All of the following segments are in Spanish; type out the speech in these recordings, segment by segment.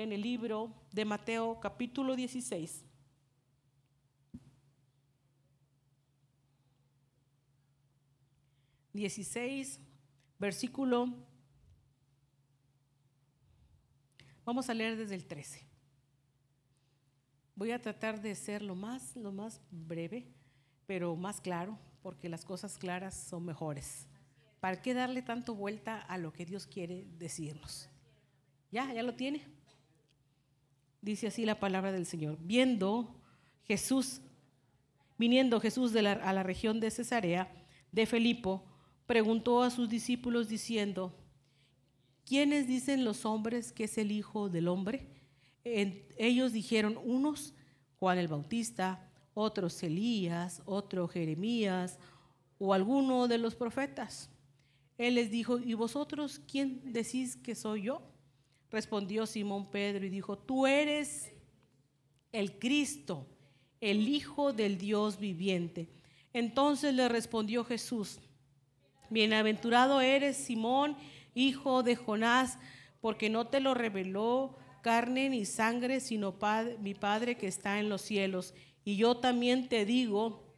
en el libro de Mateo capítulo 16. Versículo, vamos a leer desde el 13. Voy a tratar de ser lo más breve, pero más claro, porque las cosas claras son mejores. ¿Para qué darle tanto vuelta a lo que Dios quiere decirnos? ¿Ya lo tiene? Dice así la palabra del Señor. Viniendo Jesús a la región de Cesarea de Filipo, preguntó a sus discípulos diciendo: ¿quiénes dicen los hombres que es el Hijo del Hombre? Ellos dijeron, unos Juan el Bautista, otros Elías, otro Jeremías o alguno de los profetas. Él les dijo: ¿y vosotros quién decís que soy yo? Respondió Simón Pedro y dijo: tú eres el Cristo, el Hijo del Dios viviente. Entonces le respondió Jesús: bienaventurado eres, Simón, hijo de Jonás, porque no te lo reveló carne ni sangre, sino mi Padre que está en los cielos. Y yo también te digo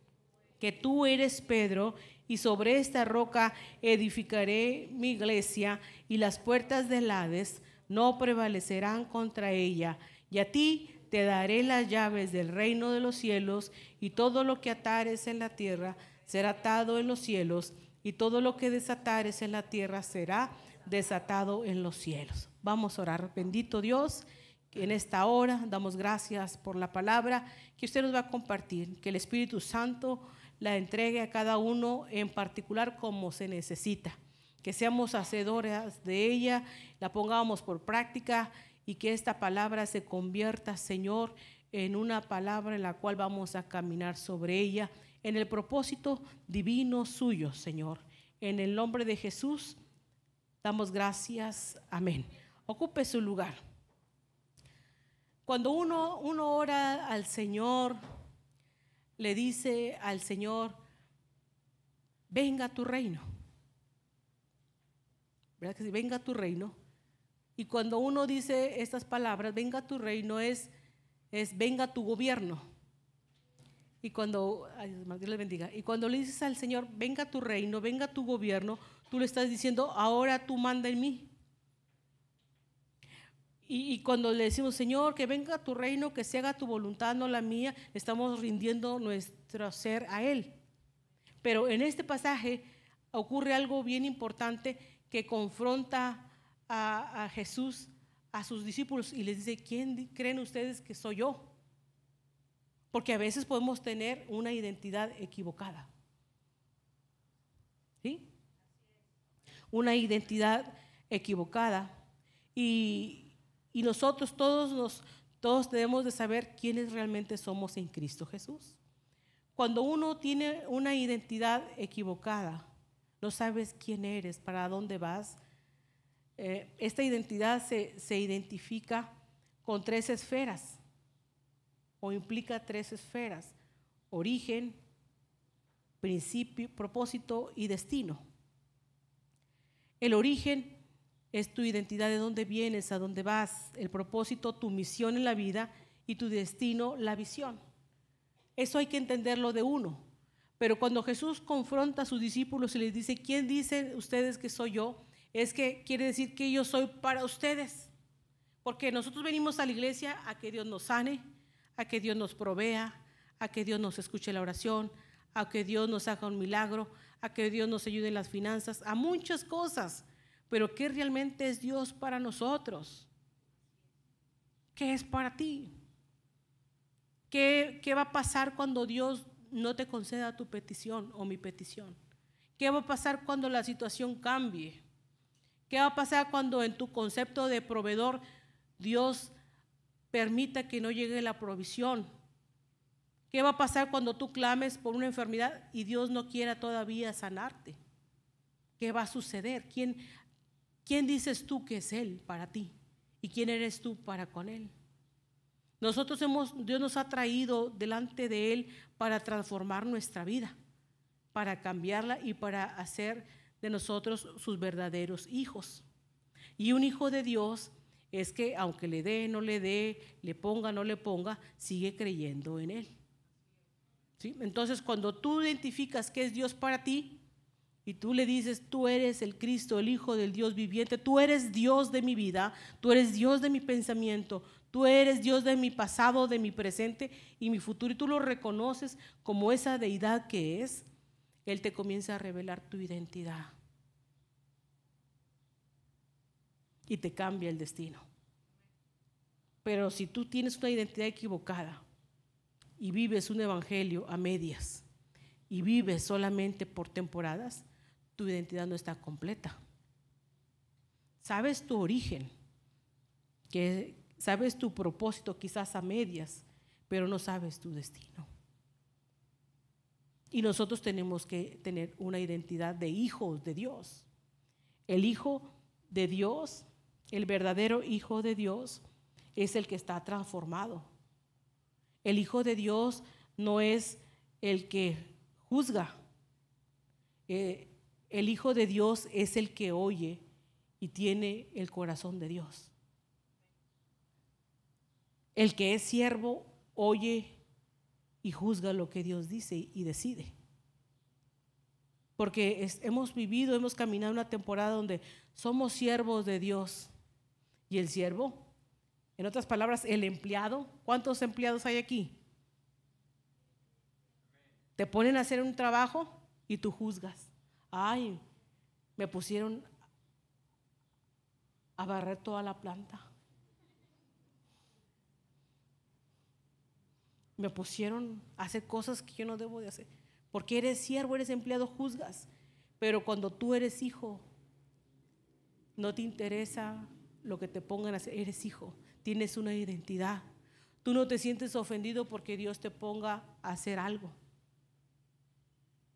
que tú eres Pedro, y sobre esta roca edificaré mi iglesia, y las puertas del Hades no prevalecerán contra ella. Y a ti te daré las llaves del reino de los cielos, y todo lo que atares en la tierra será atado en los cielos, y todo lo que desatares en la tierra será desatado en los cielos. Vamos a orar. Bendito Dios, que en esta hora damos gracias por la palabra que usted nos va a compartir, que el Espíritu Santo la entregue a cada uno en particular como se necesita, que seamos hacedoras de ella, la pongamos por práctica y que esta palabra se convierta, Señor, en una palabra en la cual vamos a caminar sobre ella, en el propósito divino suyo, Señor. En el nombre de Jesús damos gracias. Amén. Ocupe su lugar. Cuando uno ora al Señor, le dice al Señor: venga tu reino. ¿Verdad que sí? Venga tu reino. Y cuando uno dice estas palabras, venga tu reino, es venga tu gobierno. Y cuando, Dios le bendiga, y cuando le dices al Señor: venga tu reino, venga tu gobierno, tú le estás diciendo: ahora tú manda en mí. Y cuando le decimos: Señor, que venga tu reino, que se haga tu voluntad, no la mía, estamos rindiendo nuestro ser a Él. Pero en este pasaje ocurre algo bien importante que confronta a Jesús, a sus discípulos, y les dice: ¿quién creen ustedes que soy yo? Porque a veces podemos tener una identidad equivocada. ¿Sí? Una identidad equivocada. Y nosotros todos debemos de saber quiénes realmente somos en Cristo Jesús. Cuando uno tiene una identidad equivocada, no sabes quién eres, para dónde vas. Esta identidad se identifica con 3 esferas, o implica 3 esferas: origen, principio, propósito y destino. El origen es tu identidad, de dónde vienes, a dónde vas. El propósito, tu misión en la vida, y tu destino, la visión. Eso hay que entenderlo de uno. Pero cuando Jesús confronta a sus discípulos y les dice: ¿quién dicen ustedes que soy yo? Es que quiere decir que yo soy para ustedes. Porque nosotros venimos a la iglesia a que Dios nos sane, a que Dios nos provea, a que Dios nos escuche la oración, a que Dios nos haga un milagro, a que Dios nos ayude en las finanzas, a muchas cosas. Pero ¿qué realmente es Dios para nosotros? ¿Qué es para ti? ¿Qué va a pasar cuando Dios no te conceda tu petición o mi petición? ¿Qué va a pasar cuando la situación cambie? ¿Qué va a pasar cuando en tu concepto de proveedor Dios permita que no llegue la provisión? ¿Qué va a pasar cuando tú clames por una enfermedad y Dios no quiera todavía sanarte? ¿Qué va a suceder? ¿Quién dices tú que es Él para ti? ¿Y quién eres tú para con Él? Dios nos ha traído delante de Él para transformar nuestra vida, para cambiarla y para hacer de nosotros sus verdaderos hijos. Y un hijo de Dios es que aunque le dé, no le dé, le ponga, no le ponga, sigue creyendo en Él. ¿Sí? Entonces, cuando tú identificas que es Dios para ti y tú le dices, tú eres el Cristo, el Hijo del Dios viviente, tú eres Dios de mi vida, tú eres Dios de mi pensamiento, tú eres Dios de mi pasado, de mi presente y mi futuro, y tú lo reconoces como esa deidad que es, Él te comienza a revelar tu identidad y te cambia el destino. Pero si tú tienes una identidad equivocada y vives un evangelio a medias y vives solamente por temporadas, tu identidad no está completa. Sabes tu origen, que sabes tu propósito quizás a medias, pero no sabes tu destino. Y nosotros tenemos que tener una identidad de hijos de Dios. El Hijo de Dios, el verdadero Hijo de Dios, es el que está transformado. El Hijo de Dios no es el que juzga. El Hijo de Dios es el que oye y tiene el corazón de Dios. El que es siervo oye y juzga lo que Dios dice y decide. Porque hemos caminado una temporada donde somos siervos de Dios. Y el siervo, en otras palabras, el empleado, ¿cuántos empleados hay aquí? Te ponen a hacer un trabajo y tú juzgas. Ay, me pusieron a barrer toda la planta. Me pusieron a hacer cosas que yo no debo de hacer. Porque eres siervo, eres empleado, juzgas. Pero cuando tú eres hijo, no te interesa lo que te pongan a hacer. Eres hijo, tienes una identidad. Tú no te sientes ofendido porque Dios te ponga a hacer algo.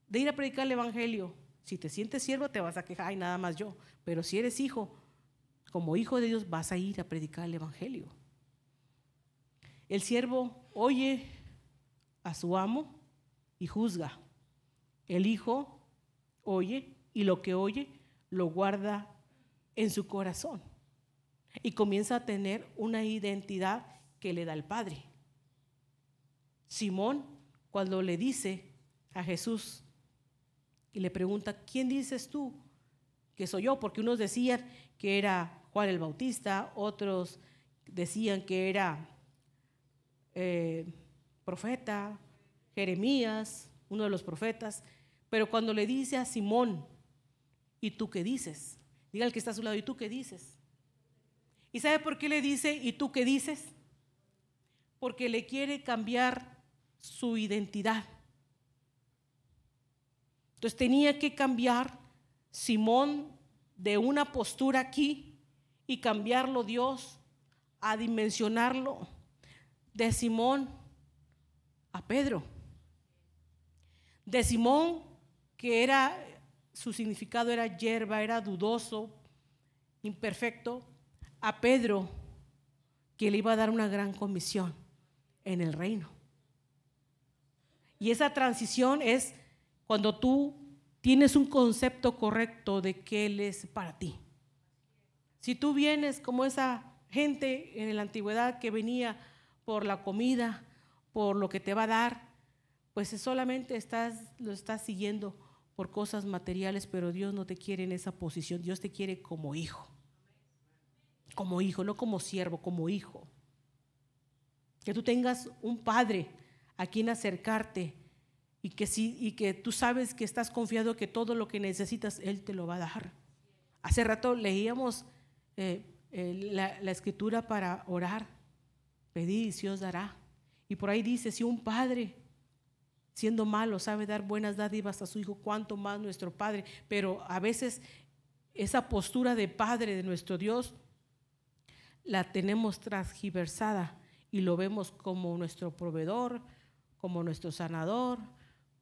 De ir a predicar el evangelio, si te sientes siervo te vas a quejar, ay, nada más yo. Pero si eres hijo, como hijo de Dios vas a ir a predicar el evangelio. El siervo oye a su amo y juzga. El hijo oye y lo que oye lo guarda en su corazón y comienza a tener una identidad que le da el Padre. Simón, cuando le dice a Jesús y le pregunta, ¿quién dices tú que soy yo? Porque unos decían que era Juan el Bautista, otros decían que era profeta, Jeremías, uno de los profetas. Pero cuando le dice a Simón, ¿y tú qué dices? Diga al que está a su lado, ¿y tú qué dices? ¿Y sabe por qué le dice, ¿y tú qué dices? Porque le quiere cambiar su identidad. Entonces tenía que cambiar Simón de una postura aquí y cambiarlo Dios a dimensionarlo de Simón a Pedro. De Simón, que era, su significado era hierba, era dudoso, imperfecto, a Pedro, que le iba a dar una gran comisión en el reino. Y esa transición es cuando tú tienes un concepto correcto de qué Él es para ti. Si tú vienes como esa gente en la antigüedad que venía por la comida, por lo que te va a dar, pues solamente lo estás siguiendo por cosas materiales, pero Dios no te quiere en esa posición. Dios te quiere como hijo. Como hijo, no como siervo, como hijo. Que tú tengas un padre a quien acercarte y que tú sabes que estás confiado que todo lo que necesitas Él te lo va a dar. Hace rato leíamos la escritura para orar. Pedid y se os dará. Y por ahí dice, si un padre siendo malo sabe dar buenas dádivas a su hijo, cuánto más nuestro Padre. Pero a veces esa postura de Padre de nuestro Dios la tenemos transgiversada y lo vemos como nuestro proveedor, como nuestro sanador,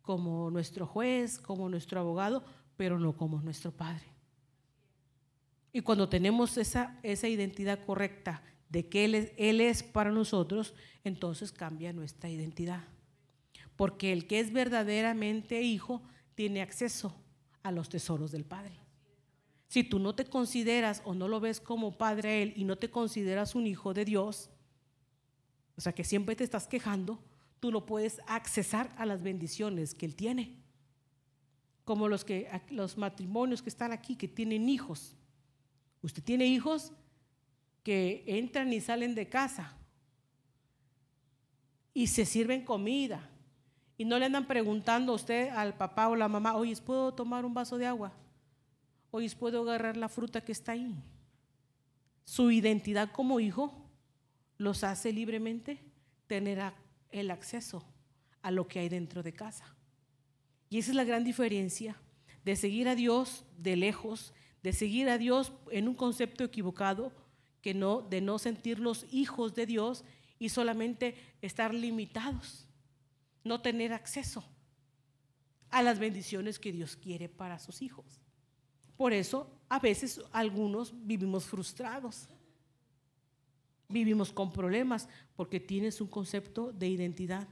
como nuestro juez, como nuestro abogado, pero no como nuestro Padre. Y cuando tenemos esa identidad correcta de que Él es para nosotros, entonces cambia nuestra identidad. Porque el que es verdaderamente hijo tiene acceso a los tesoros del Padre. Si tú no te consideras o no lo ves como padre a Él y no te consideras un hijo de Dios, o sea que siempre te estás quejando, tú no puedes accesar a las bendiciones que Él tiene. Como los matrimonios que están aquí, que tienen hijos. Usted tiene hijos que entran y salen de casa y se sirven comida y no le andan preguntando a usted, al papá o la mamá, oye, ¿puedo tomar un vaso de agua? Oye, ¿puedo agarrar la fruta que está ahí? Su identidad como hijo los hace libremente tener el acceso a lo que hay dentro de casa. Y esa es la gran diferencia de seguir a Dios de lejos, de seguir a Dios en un concepto equivocado, de no sentirnos hijos de Dios y solamente estar limitados, no tener acceso a las bendiciones que Dios quiere para sus hijos. Por eso a veces algunos vivimos frustrados, vivimos con problemas porque tienes un concepto de identidad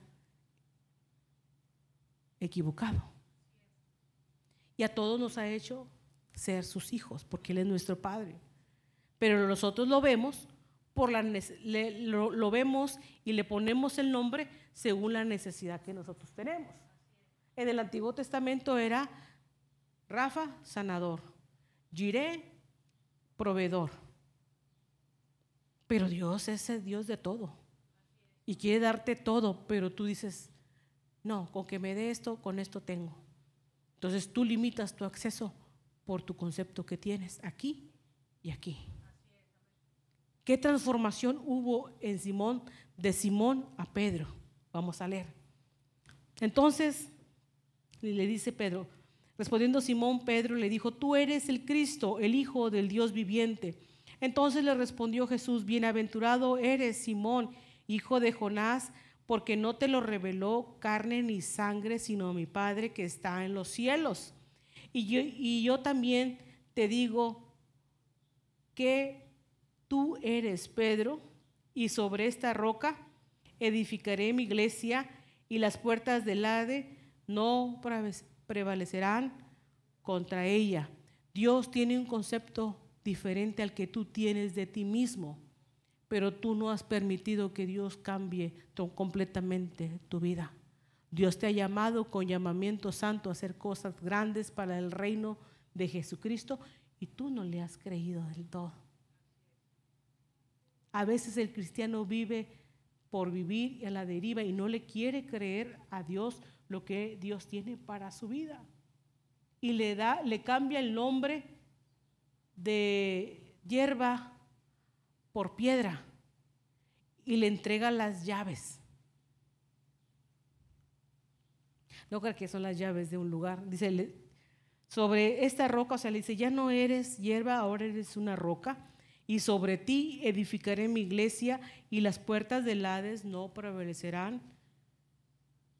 equivocado. Y a todos nos ha hecho ser sus hijos porque Él es nuestro Padre. Pero nosotros lo vemos lo vemos y le ponemos el nombre según la necesidad que nosotros tenemos. En el Antiguo Testamento era Rafa, sanador, Jireh, proveedor. Pero Dios es el Dios de todo y quiere darte todo, pero tú dices, no, con que me dé esto, con esto tengo. Entonces tú limitas tu acceso por tu concepto que tienes aquí y aquí. ¿Qué transformación hubo en Simón, de Simón a Pedro? Vamos a leer. Entonces le dice Pedro, respondiendo Simón, Pedro le dijo, tú eres el Cristo, el Hijo del Dios viviente. Entonces le respondió Jesús, bienaventurado eres Simón, hijo de Jonás, porque no te lo reveló carne ni sangre, sino mi Padre que está en los cielos. Y yo también te digo que tú eres Pedro, y sobre esta roca edificaré mi iglesia, y las puertas del Hades no prevalecerán contra ella. Dios tiene un concepto diferente al que tú tienes de ti mismo, pero tú no has permitido que Dios cambie completamente tu vida. Dios te ha llamado con llamamiento santo a hacer cosas grandes para el reino de Jesucristo y tú no le has creído del todo. A veces el cristiano vive por vivir y a la deriva y no le quiere creer a Dios lo que Dios tiene para su vida. Y le cambia el nombre de hierba por piedra y le entrega las llaves. No creo que son las llaves de un lugar. Dice, sobre esta roca, o sea, le dice, ya no eres hierba, ahora eres una roca. Y sobre ti edificaré mi iglesia y las puertas del Hades no prevalecerán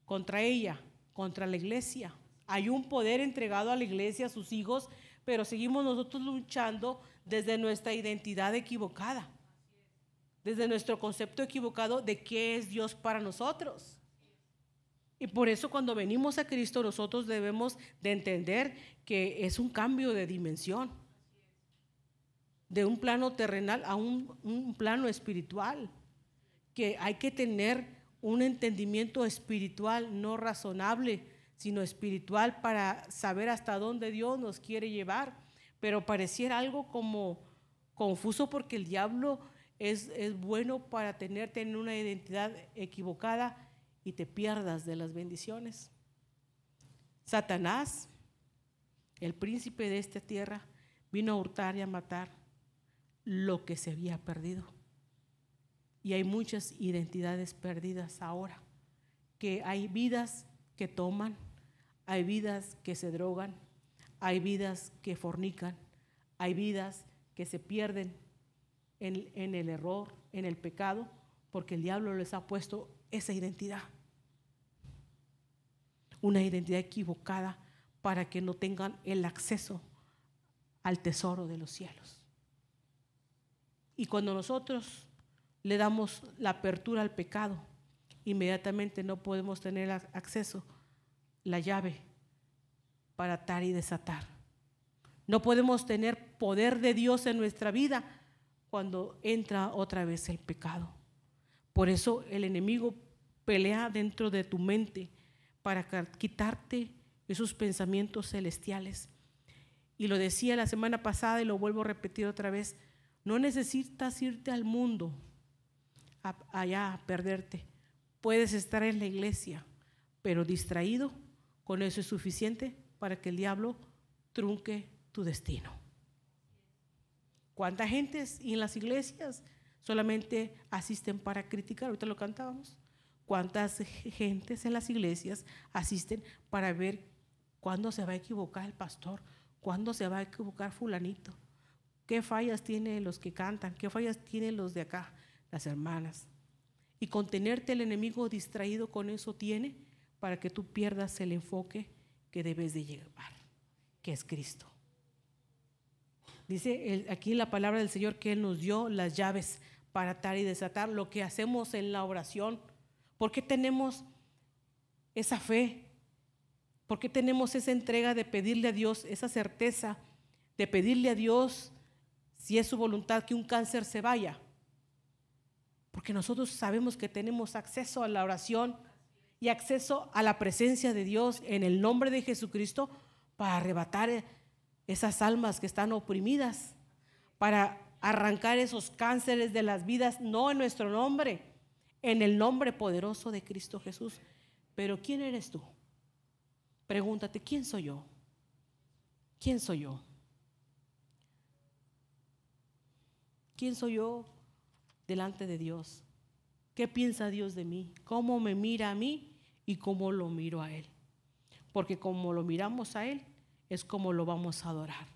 contra ella, contra la iglesia. Hay un poder entregado a la iglesia, a sus hijos, pero seguimos nosotros luchando desde nuestra identidad equivocada, desde nuestro concepto equivocado de qué es Dios para nosotros. Y por eso cuando venimos a Cristo nosotros debemos de entender que es un cambio de dimensión, de un plano terrenal a un plano espiritual, que hay que tener un entendimiento espiritual, no razonable, sino espiritual para saber hasta dónde Dios nos quiere llevar. Pero pareciera algo como confuso porque el diablo es bueno para tenerte en una identidad equivocada y te pierdas de las bendiciones. Satanás, el príncipe de esta tierra, vino a hurtar y a matar lo que se había perdido. Y hay muchas identidades perdidas ahora, que hay vidas que toman, hay vidas que se drogan, hay vidas que fornican, hay vidas que se pierden en el error, en el pecado, porque el diablo les ha puesto esa identidad, una identidad equivocada para que no tengan el acceso al tesoro de los cielos. Y cuando nosotros le damos la apertura al pecado, inmediatamente no podemos tener acceso, la llave para atar y desatar. No podemos tener poder de Dios en nuestra vida cuando entra otra vez el pecado. Por eso el enemigo pelea dentro de tu mente para quitarte esos pensamientos celestiales. Y lo decía la semana pasada y lo vuelvo a repetir otra vez. No necesitas irte al mundo allá a perderte. Puedes estar en la iglesia, pero distraído, con eso es suficiente para que el diablo trunque tu destino. ¿Cuánta gente en las iglesias solamente asisten para criticar? Ahorita lo cantábamos. ¿Cuántas gentes en las iglesias asisten para ver cuándo se va a equivocar el pastor? ¿Cuándo se va a equivocar fulanito? ¿Qué fallas tienen los que cantan? ¿Qué fallas tienen los de acá, las hermanas? Y con tenerte el enemigo distraído con eso tiene para que tú pierdas el enfoque que debes de llevar, que es Cristo. Dice aquí la palabra del Señor que Él nos dio las llaves para atar y desatar, lo que hacemos en la oración. ¿Por qué tenemos esa fe? ¿Por qué tenemos esa entrega de pedirle a Dios, esa certeza de pedirle a Dios, si es su voluntad, que un cáncer se vaya? Porque nosotros sabemos que tenemos acceso a la oración y acceso a la presencia de Dios en el nombre de Jesucristo para arrebatar esas almas que están oprimidas, para arrancar esos cánceres de las vidas, no en nuestro nombre, en el nombre poderoso de Cristo Jesús. Pero ¿quién eres tú? Pregúntate, ¿quién soy yo? ¿Quién soy yo? ¿Quién soy yo delante de Dios? ¿Qué piensa Dios de mí? ¿Cómo me mira a mí y cómo lo miro a Él? Porque como lo miramos a Él, es como lo vamos a adorar.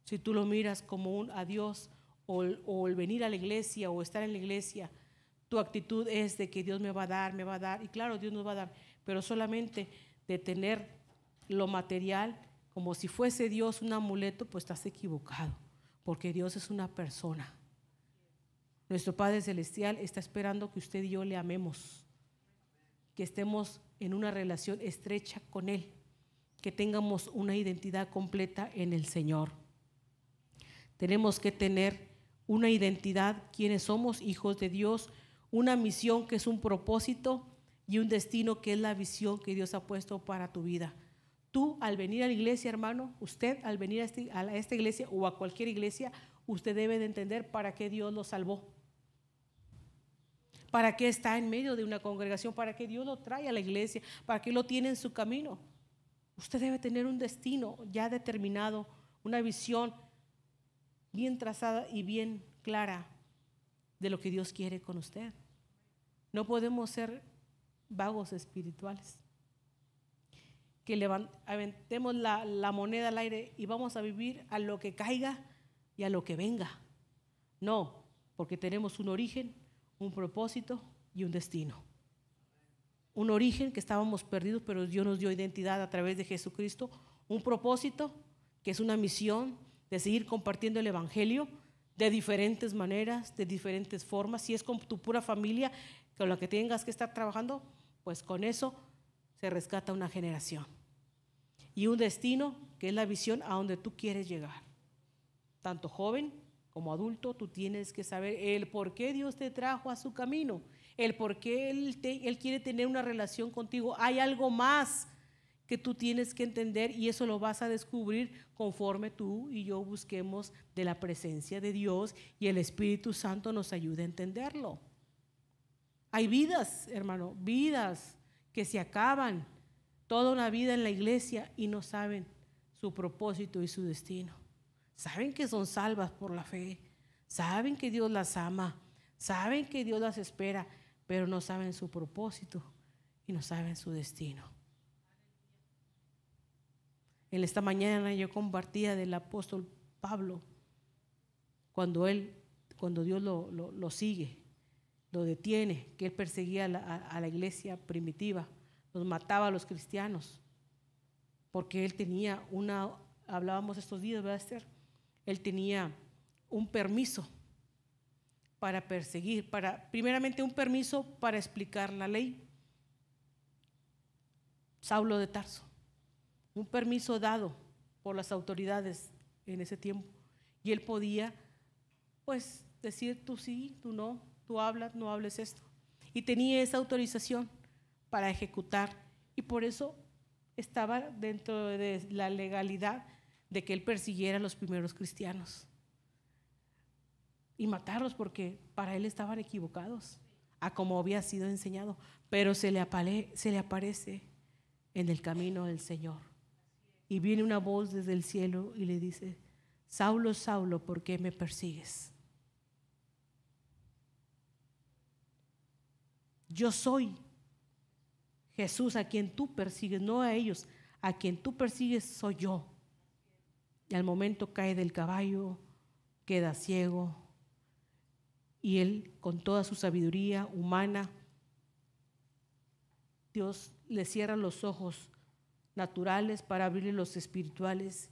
Si tú lo miras como a Dios o el venir a la iglesia o estar en la iglesia, tu actitud es de que Dios me va a dar, y claro, Dios nos va a dar, pero solamente de tener lo material como si fuese Dios un amuleto, pues estás equivocado, porque Dios es una persona. Nuestro Padre Celestial está esperando que usted y yo le amemos, que estemos en una relación estrecha con Él, que tengamos una identidad completa en el Señor. Tenemos que tener una identidad, quienes somos hijos de Dios, una misión que es un propósito y un destino que es la visión que Dios ha puesto para tu vida. Tú al venir a la iglesia, hermano, usted al venir a esta iglesia o a cualquier iglesia, usted debe de entender para qué Dios lo salvó. ¿Para qué está en medio de una congregación? ¿Para qué Dios lo trae a la iglesia? ¿Para qué lo tiene en su camino? Usted debe tener un destino ya determinado, una visión bien trazada y bien clara de lo que Dios quiere con usted. No podemos ser vagos espirituales, que aventemos la moneda al aire y vamos a vivir a lo que caiga y a lo que venga. No, porque tenemos un origen, un propósito y un destino. Un origen que estábamos perdidos, pero Dios nos dio identidad a través de Jesucristo. Un propósito que es una misión de seguir compartiendo el evangelio de diferentes maneras, de diferentes formas. Si es con tu pura familia con la que tengas que estar trabajando, pues con eso se rescata una generación. Y un destino que es la visión a donde tú quieres llegar. Tanto joven como adulto, tú tienes que saber el por qué Dios te trajo a su camino, el por qué Él quiere tener una relación contigo. Hay algo más que tú tienes que entender y eso lo vas a descubrir conforme tú y yo busquemos de la presencia de Dios y el Espíritu Santo nos ayude a entenderlo. Hay vidas, hermano, vidas que se acaban toda una vida en la iglesia y no saben su propósito y su destino. Saben que son salvas por la fe, saben que Dios las ama, saben que Dios las espera, pero no saben su propósito y no saben su destino. En esta mañana yo compartía del apóstol Pablo, cuando Dios lo sigue, lo detiene, que él perseguía a la iglesia primitiva, los mataba a los cristianos, porque él tenía hablábamos estos días, ¿verdad, Esther? Él tenía un permiso para perseguir, primeramente un permiso para explicar la ley. Saulo de Tarso, un permiso dado por las autoridades en ese tiempo. Y él podía, pues, decir tú sí, tú no, tú hablas, no hables esto. Y tenía esa autorización para ejecutar. Y por eso estaba dentro de la legalidad de que él persiguiera a los primeros cristianos y matarlos, porque para él estaban equivocados a como había sido enseñado. Pero se le aparece en el camino del Señor. Y viene una voz desde el cielo y le dice: Saulo, Saulo, ¿por qué me persigues? Yo soy Jesús a quien tú persigues, no a ellos. A quien tú persigues soy yo. Y al momento cae del caballo, queda ciego. Y él, con toda su sabiduría humana, Dios le cierra los ojos naturales para abrirle los espirituales,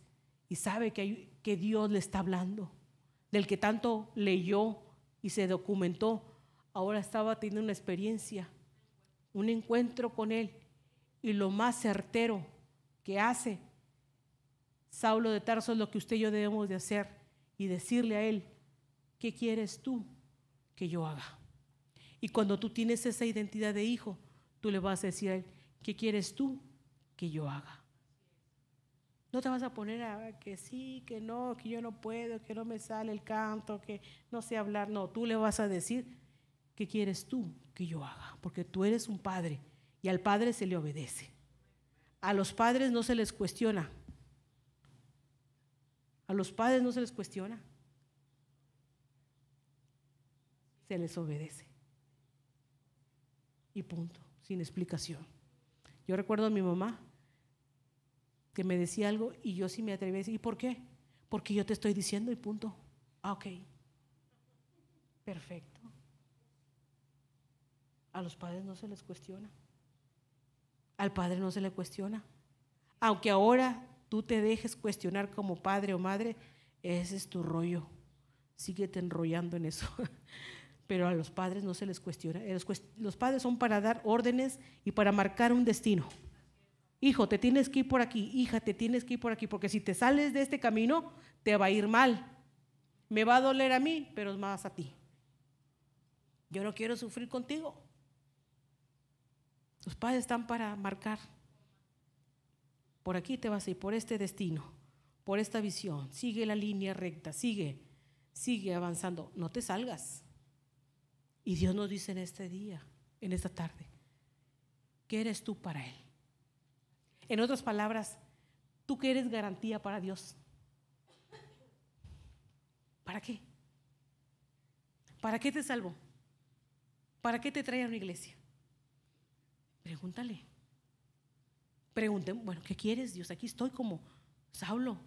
y sabe que Dios le está hablando, del que tanto leyó y se documentó. Ahora estaba teniendo una experiencia, un encuentro con él, y lo más certero que hace Saulo de Tarso es lo que usted y yo debemos de hacer, y decirle a él: ¿qué quieres tú que yo haga? Y cuando tú tienes esa identidad de hijo, tú le vas a decir a él: ¿qué quieres tú que yo haga? No te vas a poner a que sí, que no, que yo no puedo, que no me sale el canto, que no sé hablar. No, tú le vas a decir: ¿qué quieres tú que yo haga? Porque tú eres un padre y al padre se le obedece. A los padres no se les cuestiona. A los padres no se les cuestiona. Se les obedece. Y punto, sin explicación. Yo recuerdo a mi mamá que me decía algo y yo sí me atreví a decir: ¿y por qué? Porque yo te estoy diciendo y punto. Ah, ok. Perfecto. A los padres no se les cuestiona. Al padre no se le cuestiona. Aunque ahora tú te dejes cuestionar como padre o madre, ese es tu rollo. Síguete enrollando en eso. Pero a los padres no se les cuestiona. Los padres son para dar órdenes y para marcar un destino. Hijo, te tienes que ir por aquí. Hija, te tienes que ir por aquí, porque si te sales de este camino, te va a ir mal. Me va a doler a mí, pero más a ti. Yo no quiero sufrir contigo. Los padres están para marcar: por aquí te vas a ir, por este destino, por esta visión. Sigue la línea recta, sigue avanzando. No te salgas. Y Dios nos dice en este día, en esta tarde: ¿qué eres tú para Él? En otras palabras, ¿tú qué eres garantía para Dios? ¿Para qué? ¿Para qué te salvó? ¿Para qué te trae a una iglesia? Pregúntale. Bueno, ¿qué quieres, Dios? Aquí estoy como Saulo.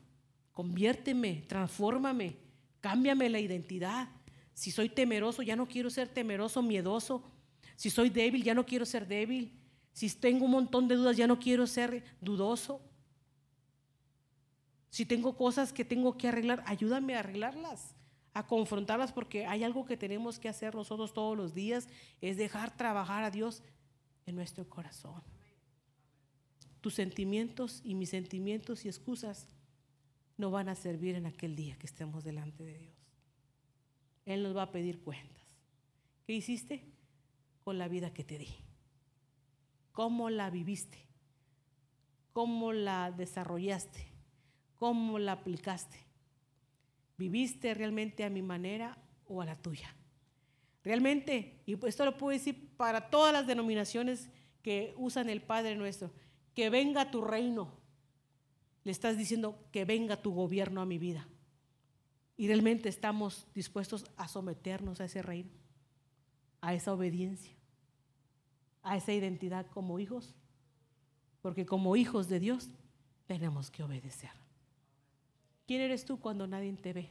Conviérteme, transfórmame, cámbiame la identidad. Si soy temeroso, ya no quiero ser temeroso, miedoso. Si soy débil, ya no quiero ser débil. Si tengo un montón de dudas, ya no quiero ser dudoso. Si tengo cosas que tengo que arreglar, ayúdame a arreglarlas, a confrontarlas, porque hay algo que tenemos que hacer nosotros todos los días: es dejar trabajar a Dios en nuestro corazón. Tus sentimientos y mis sentimientos y excusas no van a servir en aquel día que estemos delante de Dios. Él nos va a pedir cuentas. ¿Qué hiciste con la vida que te di? ¿Cómo la viviste? ¿Cómo la desarrollaste? ¿Cómo la aplicaste? ¿Viviste realmente a mi manera o a la tuya? Realmente, y esto lo puedo decir para todas las denominaciones que usan el Padre Nuestro: que venga tu reino. Le estás diciendo: que venga tu gobierno a mi vida. Y realmente estamos dispuestos a someternos a ese reino, a esa obediencia, a esa identidad como hijos, porque como hijos de Dios tenemos que obedecer. ¿Quién eres tú cuando nadie te ve?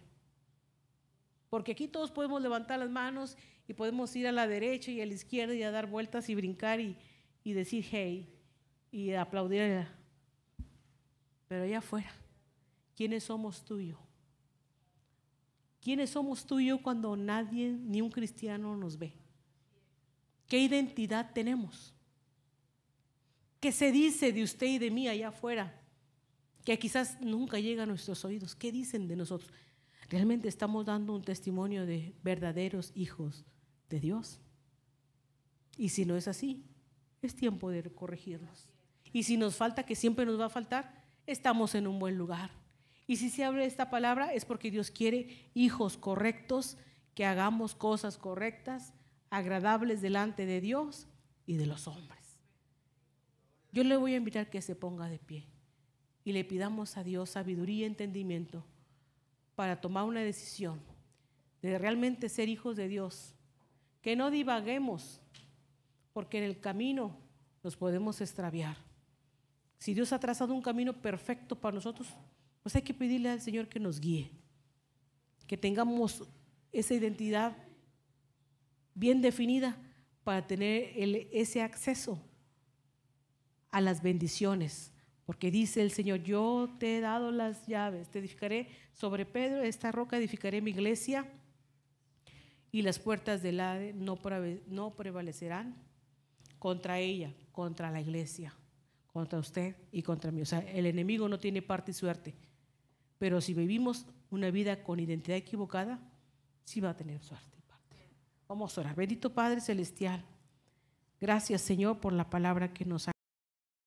Porque aquí todos podemos levantar las manos y podemos ir a la derecha y a la izquierda y a dar vueltas y brincar y decir hey y aplaudir. Pero allá afuera, ¿quiénes somos tú y yo? ¿Quiénes somos tú y yo cuando nadie, ni un cristiano, nos ve? ¿Qué identidad tenemos? ¿Qué se dice de usted y de mí allá afuera? que quizás nunca llega a nuestros oídos. ¿Qué dicen de nosotros? ¿Realmente estamos dando un testimonio de verdaderos hijos de Dios? Y si no es así, es tiempo de corregirnos. Y si nos falta, que siempre nos va a faltar, estamos en un buen lugar. Y si se abre esta palabra es porque Dios quiere hijos correctos, que hagamos cosas correctas, agradables delante de Dios y de los hombres. Yo le voy a invitar que se ponga de pie y le pidamos a Dios sabiduría y entendimiento para tomar una decisión de realmente ser hijos de Dios, que no divaguemos, porque en el camino nos podemos extraviar. Si Dios ha trazado un camino perfecto para nosotros, pues hay que pedirle al Señor que nos guíe, que tengamos esa identidad bien definida para tener ese acceso a las bendiciones, porque dice el Señor: yo te he dado las llaves, te edificaré sobre Pedro, esta roca edificaré mi iglesia, y las puertas del Hades no prevalecerán contra ella, contra la iglesia, contra usted y contra mí. O sea, el enemigo no tiene parte y suerte, pero si vivimos una vida con identidad equivocada, sí va a tener suerte y parte. Vamos a orar. Bendito Padre Celestial, gracias, Señor, por la palabra que nos ha